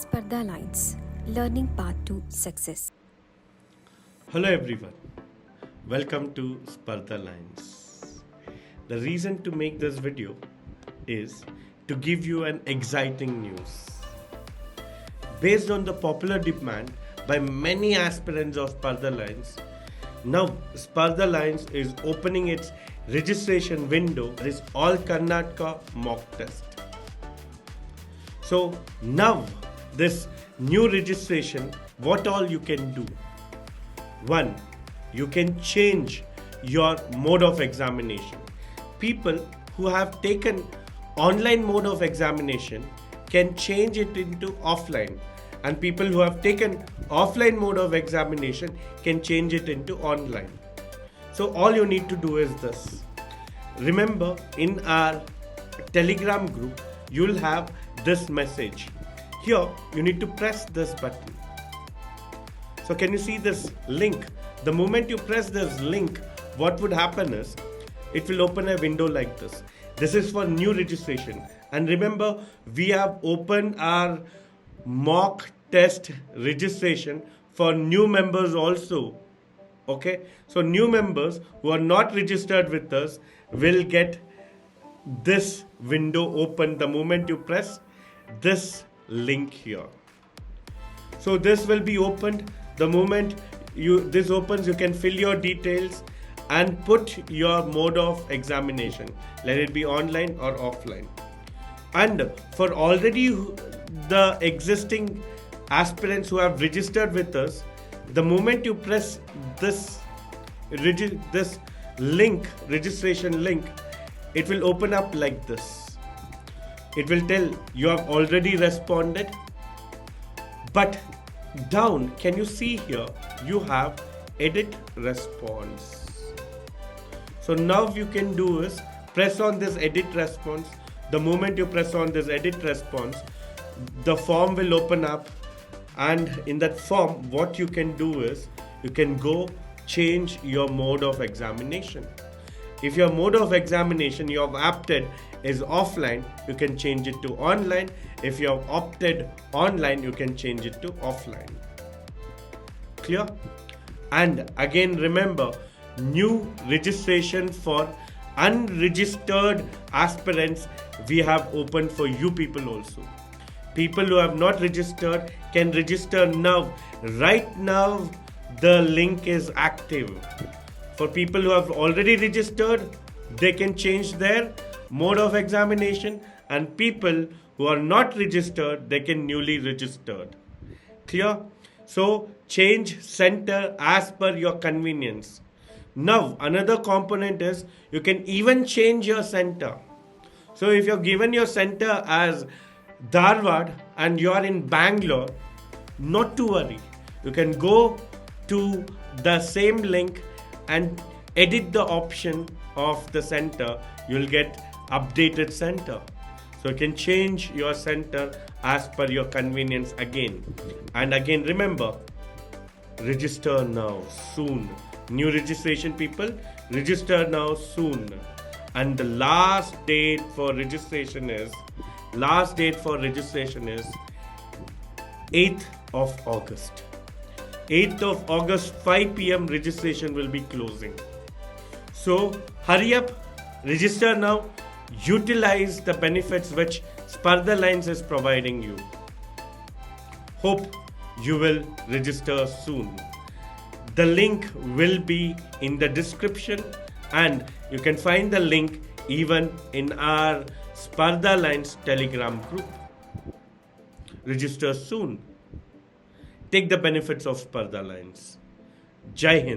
Spardha Lines, Learning Path to Success. Hello everyone, welcome to Spardha Lines. The reason to make this video is to give you an exciting news. Based on the popular demand by many aspirants of Spardha Lines, now Spardha Lines is opening its registration window. It is all Karnataka mock test. So now this new registration, what all you can do? One, you can change your mode of examination. People who have taken online mode of examination can change it into offline, and people who have taken offline mode of examination can change it into online. So all you need to do is this. Remember, in our Telegram group, you'll have this message. Here, you need to press this button. So can you see this link? The moment you press this link, what would happen is, it will open a window like this. This is for new registration. And remember, we have opened our mock test registration for new members also. Okay? So new members who are not registered with us will get this window open the moment you press this link here. So this will be opened the moment this opens. You can fill your details and put your mode of examination, let it be online or offline. And for already the existing aspirants who have registered with us, the moment you press this link, registration link, it will open up like this. It will tell you have already responded, but down, can you see here, you have edit response. So now you can do is press on this edit response. The moment you press on this edit response, the form will open up, and in that form what you can do is you can go change your mode of examination. If your mode of examination you have opted is offline, you can change it to online. If you have opted online, you can change it to offline. Clear? And again, remember, new registration for unregistered aspirants we have opened for you people also. People who have not registered can register now. Right now, the link is active. For people who have already registered, they can change their mode of examination, and people who are not registered, they can newly registered. Clear? So change center as per your convenience. Now another component is you can even change your center. So if you're given your center as Dharwad and you are in Bangalore, not to worry. You can go to the same link and edit the option of the center. You'll get updated center. So you can change your center as per your convenience again. And again, remember, register now, soon. New registration people, register now, soon. And the last date for registration is 8th of August. 8th of August, 5 p.m. registration will be closing. So hurry up, register now, utilize the benefits which Spardha Lines is providing you. Hope you will register soon. The link will be in the description, and you can find the link even in our Spardha Lines Telegram group. Register soon. Take the benefits of Spardha Lines. Jai Hind.